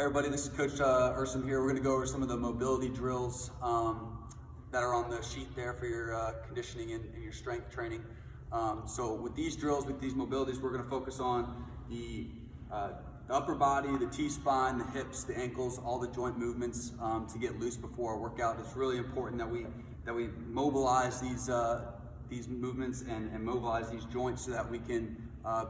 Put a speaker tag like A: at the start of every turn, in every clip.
A: Hey everybody, this is Coach Ehrsam here. We're going to go over some of the mobility drills that are on the sheet there for your conditioning and your strength training. So with these drills, with these mobilities, we're going to focus on the upper body, the T-spine, the hips, the ankles, all the joint movements to get loose before our workout. It's really important that we mobilize these movements and mobilize these joints so that we can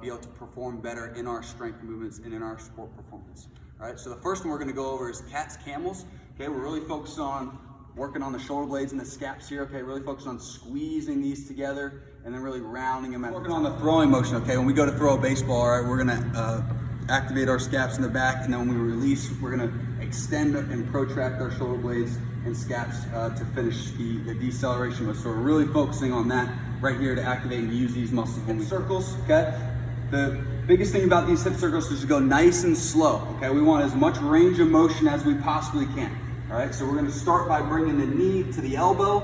A: be able to perform better in our strength movements and in our sport performance. All right, so the first one we're going to go over is cats, camels. Okay, we're really focused on working on the shoulder blades and the scaps here. Okay, really focused on squeezing these together and then really rounding them out. Working on the throwing motion. Okay, when we go to throw a baseball, all right, we're going to activate our scaps in the back, and then when we release, we're going to extend and protract our shoulder blades and scaps to finish the deceleration. So we're really focusing on that right here to activate and use these muscles. Hip circles. Okay. The biggest thing about these hip circles is to go nice and slow, okay? We want as much range of motion as we possibly can, all right? So we're gonna start by bringing the knee to the elbow,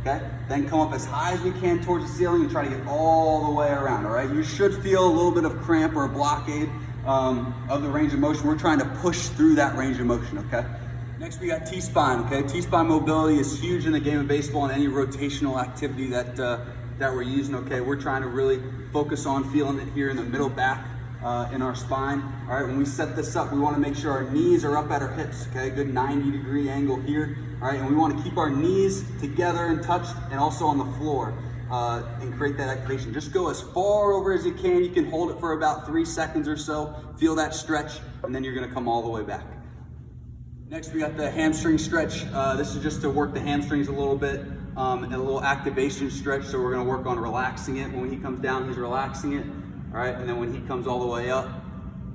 A: okay? Then come up as high as we can towards the ceiling and try to get all the way around, all right? You should feel a little bit of cramp or a blockade of the range of motion. We're trying to push through that range of motion, okay? Next we got T-spine, okay? T-spine mobility is huge in the game of baseball and any rotational activity that we're using, okay? We're trying to really focus on feeling it here in the middle back in our spine. All right, when we set this up, we want to make sure our knees are up at our hips, okay? Good 90-degree angle here. All right, and we want to keep our knees together and touched and also on the floor and create that activation. Just go as far over as you can. You can hold it for about 3 seconds or so. Feel that stretch, and then you're going to come all the way back. Next, we got the hamstring stretch. This is just to work the hamstrings a little bit. And a little activation stretch, so we're going to work on relaxing it. When he comes down, he's relaxing it, all right? And then when he comes all the way up,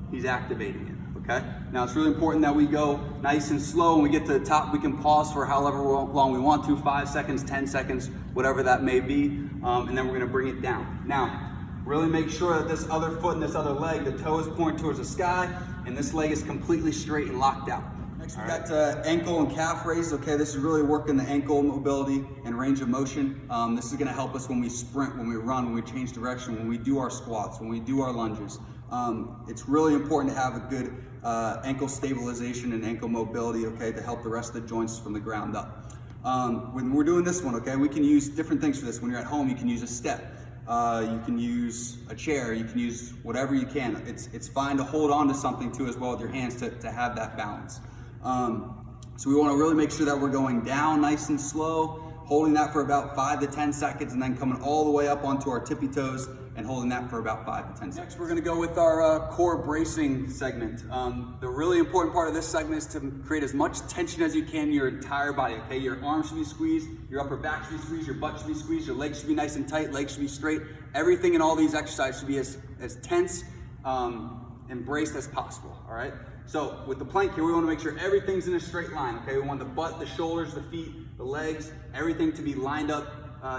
A: he's activating it, okay? Now, it's really important that we go nice and slow. When we get to the top, we can pause for however long we want to, 5 seconds, 10 seconds, whatever that may be, and then we're going to bring it down. Now, really make sure that this other foot and this other leg, the toe is pointing towards the sky, and this leg is completely straight and locked out. Next, we got ankle and calf raises. Okay, this is really working the ankle mobility and range of motion. This is going to help us when we sprint, when we run, when we change direction, when we do our squats, when we do our lunges. It's really important to have a good ankle stabilization and ankle mobility, okay, to help the rest of the joints from the ground up. When we're doing this one, okay, we can use different things for this. When you're at home, you can use a step. You can use a chair, you can use whatever you can. It's fine to hold on to something too as well with your hands to have that balance. So we want to really make sure that we're going down nice and slow, holding that for about 5 to 10 seconds, and then coming all the way up onto our tippy toes and holding that for about 5 to 10 seconds. Next, we're going to go with our core bracing segment. The really important part of this segment is to create as much tension as you can in your entire body, okay? Your arms should be squeezed, your upper back should be squeezed, your butt should be squeezed, your legs should be nice and tight, legs should be straight. Everything in all these exercises should be as tense and braced as possible, all right? So with the plank here, we want to make sure everything's in a straight line, okay? We want the butt, the shoulders, the feet, the legs, everything to be lined up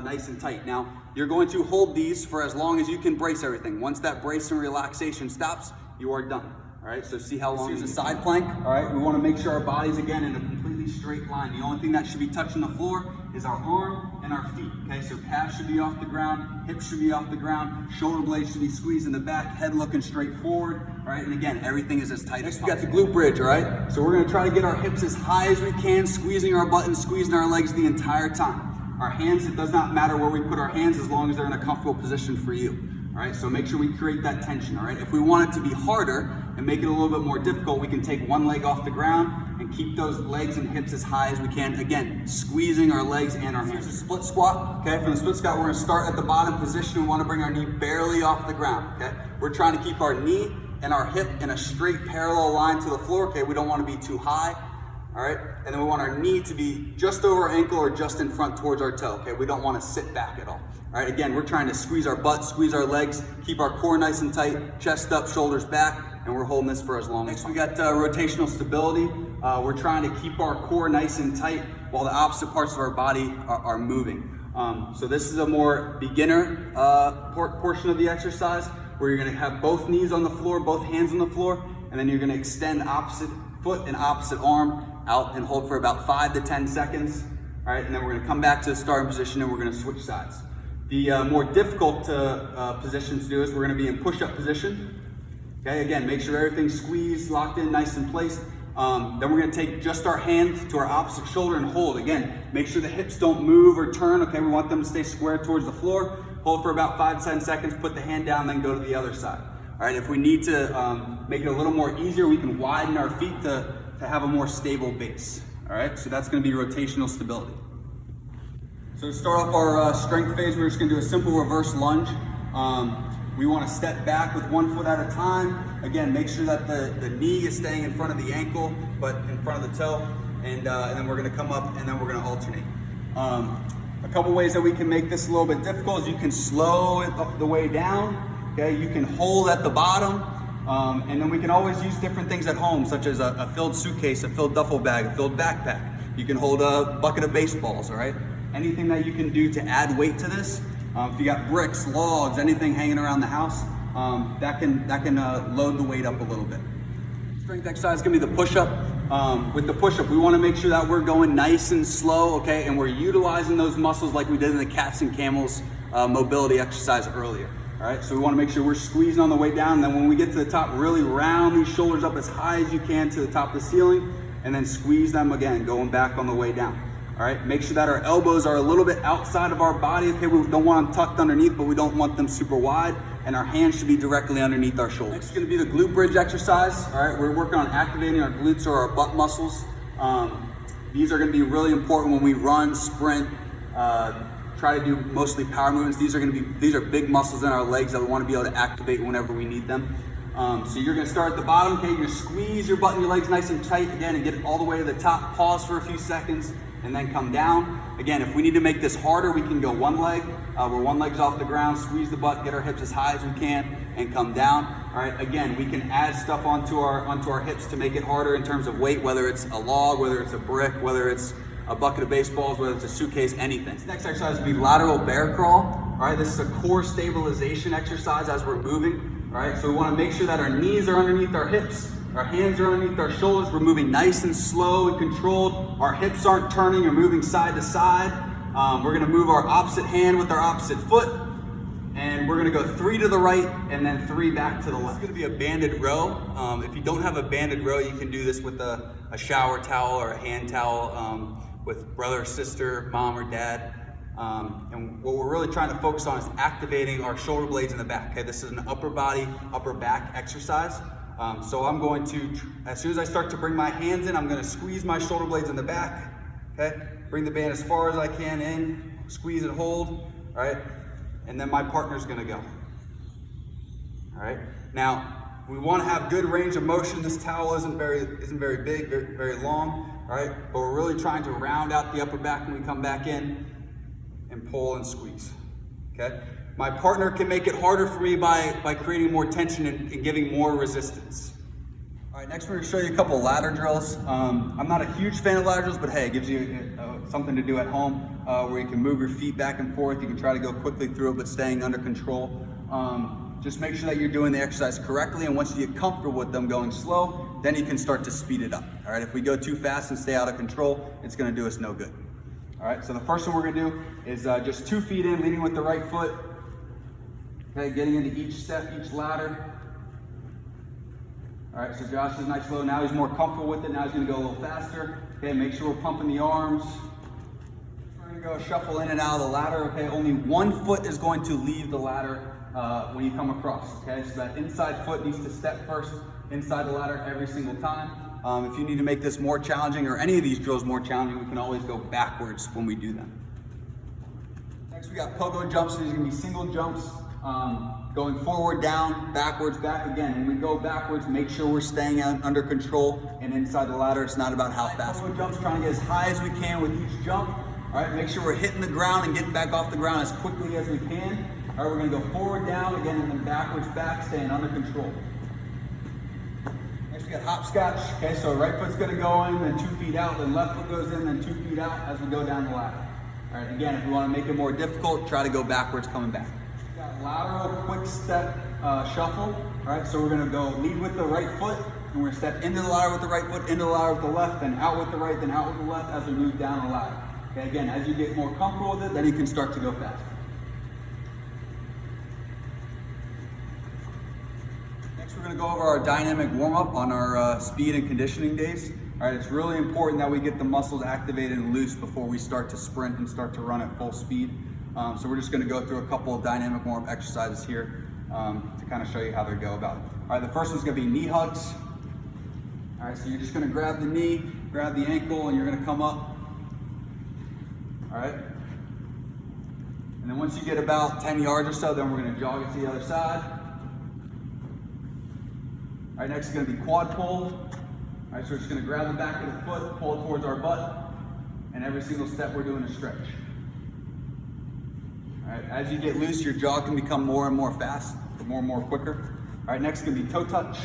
A: nice and tight. Now, you're going to hold these for as long as you can brace everything. Once that brace and relaxation stops, you are done, all right? So see how long. Here's a side plank, all right? We want to make sure our body's, again, in a completely straight line. The only thing that should be touching the floor is our arm and our feet, okay? So calves should be off the ground, hips should be off the ground, shoulder blades should be squeezed in the back, head looking straight forward, all right? And again, everything is as tight as possible. Next, we got the glute bridge, all right? So we're gonna try to get our hips as high as we can, squeezing our buttons, squeezing our legs the entire time. Our hands, it does not matter where we put our hands as long as they're in a comfortable position for you. All right, so make sure we create that tension, all right? If we want it to be harder and make it a little bit more difficult, we can take one leg off the ground and keep those legs and hips as high as we can. Again, squeezing our legs and our hands. Here's a split squat, okay? For the split squat, we're gonna start at the bottom position. We wanna bring our knee barely off the ground, okay? We're trying to keep our knee and our hip in a straight parallel line to the floor, okay? We don't wanna be too high, all right? And then we want our knee to be just over our ankle or just in front towards our toe, okay? We don't wanna sit back at all. All right, again, we're trying to squeeze our butt, squeeze our legs, keep our core nice and tight, chest up, shoulders back, and we're holding this for as long as possible. Next, we got rotational stability. We're trying to keep our core nice and tight while the opposite parts of our body are moving. So this is a more beginner portion of the exercise where you're gonna have both knees on the floor, both hands on the floor, and then you're gonna extend opposite foot and opposite arm out and hold for about 5 to 10 seconds. All right, and then we're gonna come back to the starting position and we're gonna switch sides. The more difficult position to do is we're gonna be in push-up position. Okay, again, make sure everything's squeezed, locked in, nice and placed. Then we're gonna take just our hand to our opposite shoulder and hold. Again, make sure the hips don't move or turn, okay? We want them to stay square towards the floor. Hold for about 5 to 10 seconds, put the hand down, then go to the other side. All right, if we need to make it a little more easier, we can widen our feet to have a more stable base. All right, so that's gonna be rotational stability. So to start off our strength phase, we're just gonna do a simple reverse lunge. We wanna step back with 1 foot at a time. Again, make sure that the knee is staying in front of the ankle, but in front of the toe. And then we're gonna come up and then we're gonna alternate. A couple ways that we can make this a little bit difficult is you can slow it up the way down. Okay, you can hold at the bottom, and then we can always use different things at home, such as a filled suitcase, a filled duffel bag, a filled backpack. You can hold a bucket of baseballs, all right? Anything that you can do to add weight to this. If you got bricks, logs, anything hanging around the house, that can load the weight up a little bit. Strength exercise is gonna be the push-up. With the push-up, we wanna make sure that we're going nice and slow, okay? And we're utilizing those muscles like we did in the cats and camels mobility exercise earlier. All right, so we wanna make sure we're squeezing on the way down, and then when we get to the top, really round these shoulders up as high as you can to the top of the ceiling, and then squeeze them again, going back on the way down. All right, make sure that our elbows are a little bit outside of our body. Okay, we don't want them tucked underneath, but we don't want them super wide, and our hands should be directly underneath our shoulders. Next is gonna be the glute bridge exercise. All right, we're working on activating our glutes or our butt muscles. These are gonna be really important when we run, sprint, try to do mostly power movements. These are big muscles in our legs that we want to be able to activate whenever we need them. So you're going to start at the bottom, okay? You're going to squeeze your butt and your legs nice and tight again and get it all the way to the top. Pause for a few seconds and then come down. Again, if we need to make this harder, we can go one leg, where one leg's off the ground, squeeze the butt, get our hips as high as we can, and come down. All right, again, we can add stuff onto our hips to make it harder in terms of weight, whether it's a log, whether it's a brick, whether it's a bucket of baseballs, whether it's a suitcase, anything. This next exercise will be lateral bear crawl. All right, this is a core stabilization exercise as we're moving. All right, so we want to make sure that our knees are underneath our hips, our hands are underneath our shoulders. We're moving nice and slow and controlled. Our hips aren't turning or moving side to side. We're going to move our opposite hand with our opposite foot, and we're going to go 3 to the right and then 3 back to the left. It's going to be a banded row. If you don't have a banded row, you can do this with a shower towel or a hand towel. With brother, sister, mom, or dad. And what we're really trying to focus on is activating our shoulder blades in the back. Okay, this is an upper body, upper back exercise. So I'm going to, as soon as I start to bring my hands in, I'm gonna squeeze my shoulder blades in the back. Okay, bring the band as far as I can in, squeeze and hold, all right? And then my partner's gonna go. All right, now, we wanna have good range of motion. This towel isn't very big, very long. All right, but we're really trying to round out the upper back when we come back in and pull and squeeze, okay? My partner can make it harder for me by creating more tension and giving more resistance. All right, next we're gonna show you a couple ladder drills. I'm not a huge fan of ladder drills, but hey, it gives you something to do at home where you can move your feet back and forth. You can try to go quickly through it, but staying under control. Just make sure that you're doing the exercise correctly, and once you get comfortable with them going slow, then you can start to speed it up. All right, if we go too fast and stay out of control, it's gonna do us no good. All right, so the first one we're gonna do is just 2 feet in, leading with the right foot. Okay, getting into each step, each ladder. All right, so Josh is nice slow. Now he's more comfortable with it. Now he's gonna go a little faster. Okay, make sure we're pumping the arms. We're gonna go shuffle in and out of the ladder. Okay, only 1 foot is going to leave the ladder when you come across, okay? So that inside foot needs to step first inside the ladder every single time. If you need to make this more challenging or any of these drills more challenging, we can always go backwards when we do them. Next we got pogo jumps. These are gonna be single jumps, going forward, down, backwards, back again. When we go backwards, make sure we're staying under control and inside the ladder. It's not about how fast. Pogo jumps, trying to get as high as we can with each jump. All right, make sure we're hitting the ground and getting back off the ground as quickly as we can. All right, we're gonna go forward, down again, and then backwards, back, staying under control. Next we got hopscotch. Okay, so right foot's gonna go in, then 2 feet out, then left foot goes in, then 2 feet out as we go down the ladder. All right, again, if we wanna make it more difficult, try to go backwards, coming back. We got lateral quick step shuffle. All right, so we're gonna go lead with the right foot, and we're gonna step into the ladder with the right foot, into the ladder with the left, then out with the right, then out with the left as we move down the ladder. Okay, again, as you get more comfortable with it, then you can start to go faster. we're gonna go over our dynamic warm-up on our speed and conditioning days. All right, it's really important that we get the muscles activated and loose before we start to sprint and start to run at full speed. So we're just gonna go through a couple of dynamic warm-up exercises here to kind of show you how they go about it. All right, the first one's gonna be knee hugs. All right, so you're just gonna grab the knee, grab the ankle, and you're gonna come up. All right? And then once you get about 10 yards or so, then we're gonna jog it to the other side. All right, next is gonna be quad pull. All right, so we're just gonna grab the back of the foot, pull it towards our butt, and every single step we're doing a stretch. All right, as you get loose, your jog can become more and more fast, more and more quicker. All right, next is gonna be toe touch.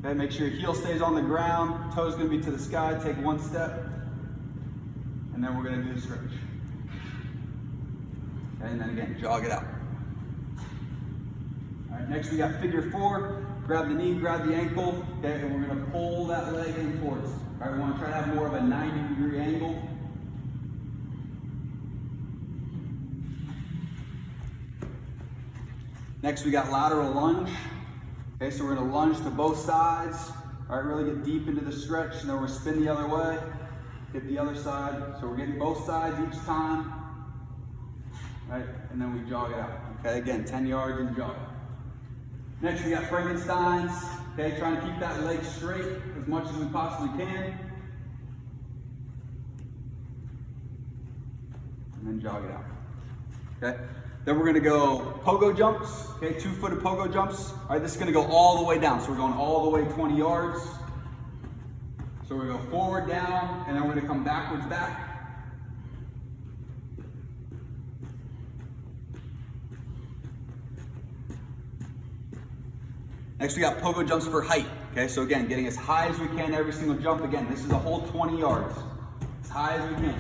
A: Okay, make sure your heel stays on the ground, toes gonna be to the sky, take one step, and then we're gonna do the stretch. Okay, and then again, jog it out. All right, next we got figure four. Grab the knee, grab the ankle, okay, and we're gonna pull that leg in towards. All right, we wanna try to have more of a 90-degree angle. Next we got lateral lunge. Okay, so we're gonna lunge to both sides. All right, really get deep into the stretch, and then we're gonna spin the other way, hit the other side. So we're getting both sides each time. All right, and then we jog it out. Okay, again, 10 yards and jog. Next we got Frankensteins. Okay, trying to keep that leg straight as much as we possibly can. And then jog it out. Okay. Then we're gonna go pogo jumps, okay, 2-footed pogo jumps. All right, this is gonna go all the way down. So we're going all the way 20 yards. So we're gonna go forward, down, and then we're gonna come backwards, back. Next we got pogo jumps for height, okay? So again, getting as high as we can every single jump. Again, this is a whole 20 yards, as high as we can.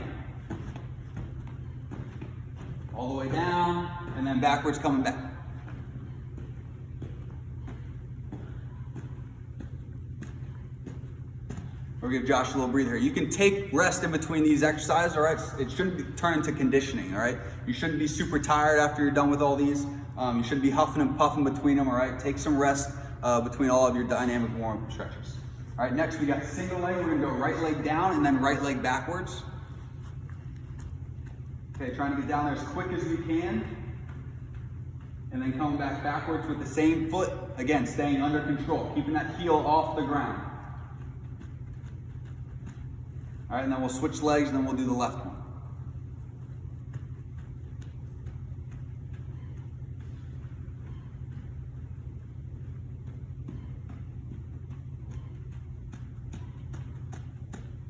A: All the way down, and then backwards coming back. We're gonna give Josh a little breather here. You can take rest in between these exercises, all right? It shouldn't turn into conditioning, all right? You shouldn't be super tired after you're done with all these. You shouldn't be huffing and puffing between them, all right? Take some rest between all of your dynamic warm-up stretches. All right, next we got single leg. We're gonna go right leg down and then right leg backwards. Okay, trying to get down there as quick as we can. And then coming back backwards with the same foot. Again, staying under control, keeping that heel off the ground. All right, and then we'll switch legs and then we'll do the left one.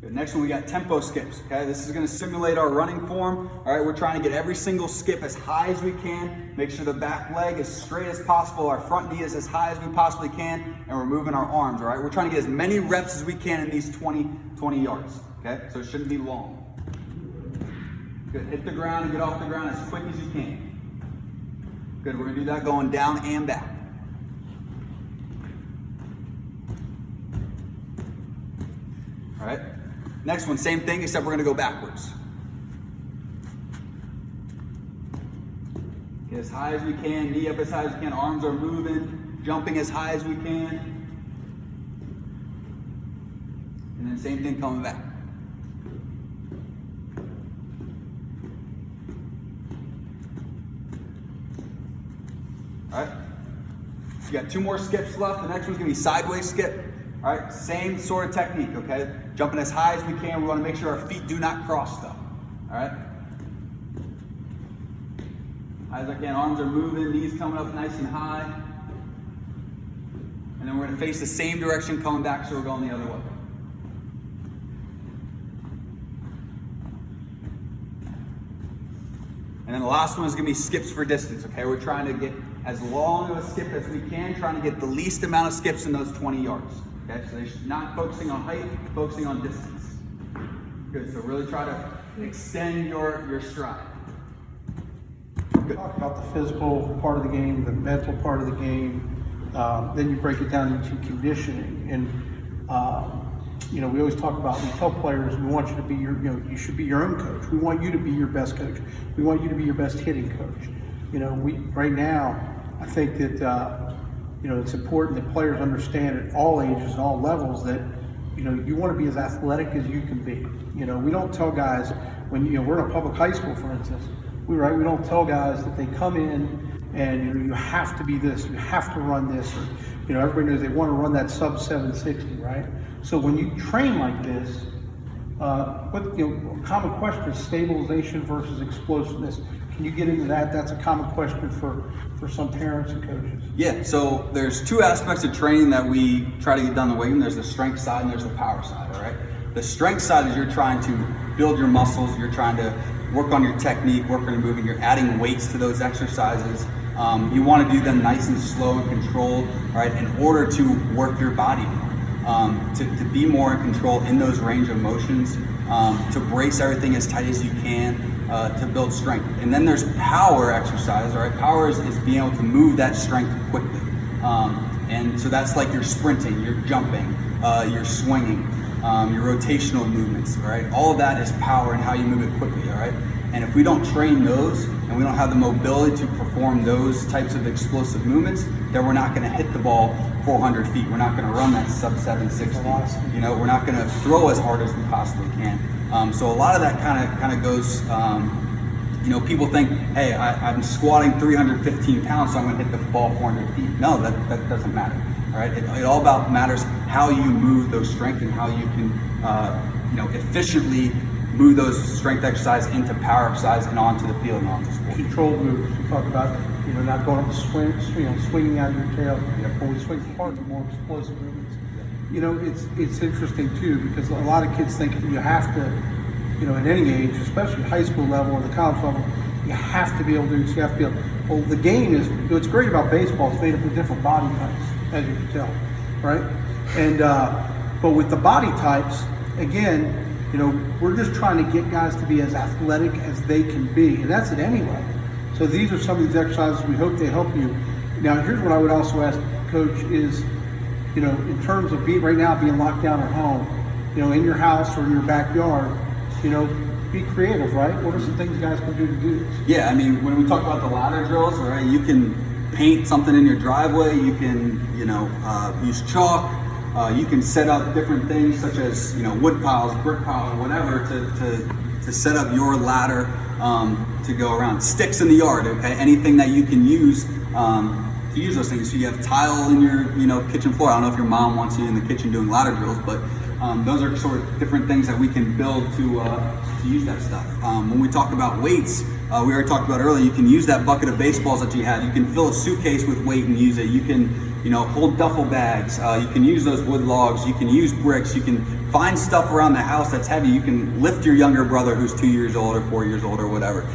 A: Good. Next one, we got tempo skips, okay? This is gonna simulate our running form. All right, we're trying to get every single skip as high as we can. Make sure the back leg is straight as possible. Our front knee is as high as we possibly can, and we're moving our arms, all right? We're trying to get as many reps as we can in these 20 yards, okay? So it shouldn't be long. Good, hit the ground and get off the ground as quick as you can. Good, we're gonna do that going down and back. All right. Next one, same thing, except we're gonna go backwards. Get as high as we can, knee up as high as we can, arms are moving, jumping as high as we can. And then same thing coming back. All right, you got 2 more skips left. The next one's gonna be sideways skip. All right, same sort of technique, okay? Jumping as high as we can. We wanna make sure our feet do not cross though, all right? High as I can, arms are moving, knees coming up nice and high. And then we're gonna face the same direction coming back, so we're going the other way. And then the last one is gonna be skips for distance, okay? We're trying to get as long of a skip as we can, trying to get the least amount of skips in those 20 yards. Okay, so they're not focusing on height, focusing on distance. Good, so really try to extend your stride.
B: Good. Talk about the physical part of the game, the mental part of the game, then you break it down into conditioning. And, you know, we always talk about, we tell players, we want you to be you should be your own coach. We want you to be your best coach. We want you to be your best hitting coach. You know, right now, I think that it's important that players understand at all ages and all levels that, you want to be as athletic as you can be. We don't tell guys when, we're in a public high school, for instance, we don't tell guys that they come in and, you have to be this, you have to run this, or, everybody knows they want to run that sub 760, right? So when you train like this, a common question is stabilization versus explosiveness. Can you get into that? That's a common question for some parents and coaches.
A: Yeah, so there's two aspects of training that we try to get done the weight room. There's the strength side and there's the power side, all right? The strength side is you're trying to build your muscles, you're trying to work on your technique, work on your movement, you're adding weights to those exercises. You want to do them nice and slow and controlled, right, in order to work your body more, to be more in control in those range of motions, to brace everything as tight as you can, to build strength. And then there's power exercise, right? Power is being able to move that strength quickly. And so that's like you're sprinting, you're jumping, you're swinging, your rotational movements, right? All of that is power and how you move it quickly, all right? And if we don't train those and we don't have the mobility to perform those types of explosive movements, then we're not going to hit the ball 400 feet. We're not going to run that sub 760. We're not going to throw as hard as we possibly can. So a lot of that kind of goes. People think, hey, I'm squatting 315 pounds, so I'm going to hit the ball 400 feet. No, that doesn't matter. All right, it all about matters how you move those strength and how you can, efficiently move those strength exercise into power exercise and onto the field and onto sport.
B: Controlled moves. We talk about, not going up the swinging out of your tail. When we swing hard, the more explosive movements. It's interesting too because a lot of kids think you have to, at any age, especially high school level or the college level, you have to be able to do this. You have to be able. Well, the game is. What's great about baseball is made up of different body types, as you can tell, right? And but with the body types, again. We're just trying to get guys to be as athletic as they can be, and that's at any level. So these are some of these exercises we hope they help you. Now, here's what I would also ask, Coach, is, in terms of being locked down at home, in your house or in your backyard, be creative, right? What are some things guys can do to do this?
A: Yeah, I mean, when we talk about the ladder drills, right, you can paint something in your driveway, you can, use chalk. You can set up different things such as wood piles, brick piles, whatever to set up your ladder to go around. Sticks in the yard, okay? Anything that you can use to use those things. So you have tile in your kitchen floor. I don't know if your mom wants you in the kitchen doing ladder drills, but those are sort of different things that we can build to use that stuff. When we talk about weights, we already talked about earlier. You can use that bucket of baseballs that you had. You can fill a suitcase with weight and use it. You can hold duffel bags. You can use those wood logs. You can use bricks. You can find stuff around the house that's heavy. You can lift your younger brother who's 2 years old or 4 years old or whatever.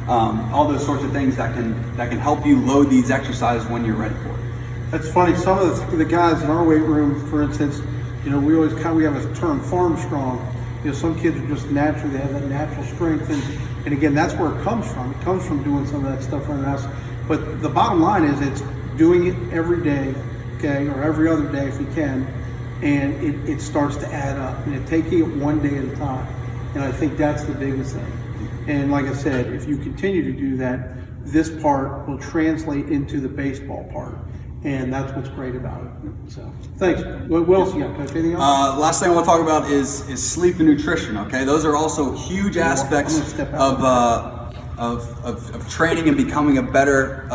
A: All those sorts of things that can help you load these exercises when you're ready for it.
B: That's funny. Some of the guys in our weight room, for instance, we have a term, farm strong. Some kids are just naturally, they have that natural strength, and again, that's where it comes from. It comes from doing some of that stuff around the house. But the bottom line is, it's doing it every day, okay, or every other day if you can, and it starts to add up, and taking it one day at a time. And I think that's the biggest thing. And like I said, if you continue to do that, this part will translate into the baseball part. And that's what's great about it. So, thanks. What else you got, Coach? Anything else?
A: Last thing I want to talk about is sleep and nutrition. Okay, those are also huge aspects of training and becoming a better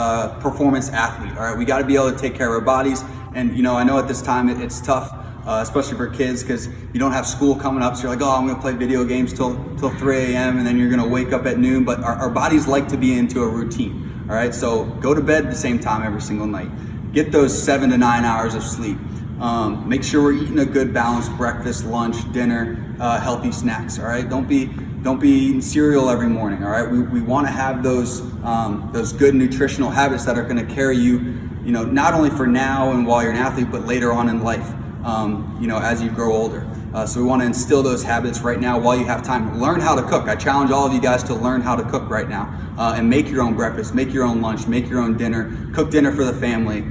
A: performance athlete. All right, we got to be able to take care of our bodies. And I know at this time it's tough, especially for kids, because you don't have school coming up. So you're like, oh, I'm going to play video games till 3 a.m. and then you're going to wake up at noon. But our bodies like to be into a routine. All right, so go to bed at the same time every single night. Get those 7 to 9 hours of sleep. Make sure we're eating a good balanced breakfast, lunch, dinner, healthy snacks. All right, don't be eating cereal every morning. All right, we want to have those good nutritional habits that are going to carry you, not only for now and while you're an athlete, but later on in life, as you grow older. So we want to instill those habits right now while you have time. Learn how to cook. I challenge all of you guys to learn how to cook right now and make your own breakfast, make your own lunch, make your own dinner, cook dinner for the family.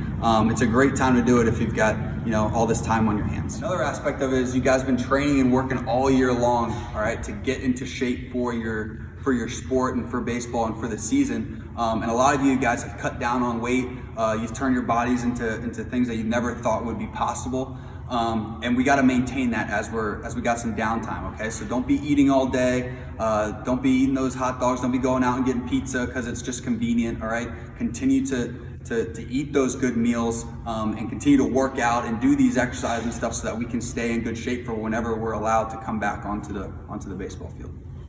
A: It's a great time to do it if you've got all this time on your hands. Another aspect of it is you guys have been training and working all year long, all right, to get into shape for your for your sport and for baseball and for the season. And a lot of you guys have cut down on weight. You've turned your bodies into things that you never thought would be possible. And we got to maintain that as we got some downtime. Okay, so don't be eating all day. Don't be eating those hot dogs. Don't be going out and getting pizza because it's just convenient. All right, continue to eat those good meals and continue to work out and do these exercises and stuff so that we can stay in good shape for whenever we're allowed to come back onto the baseball field.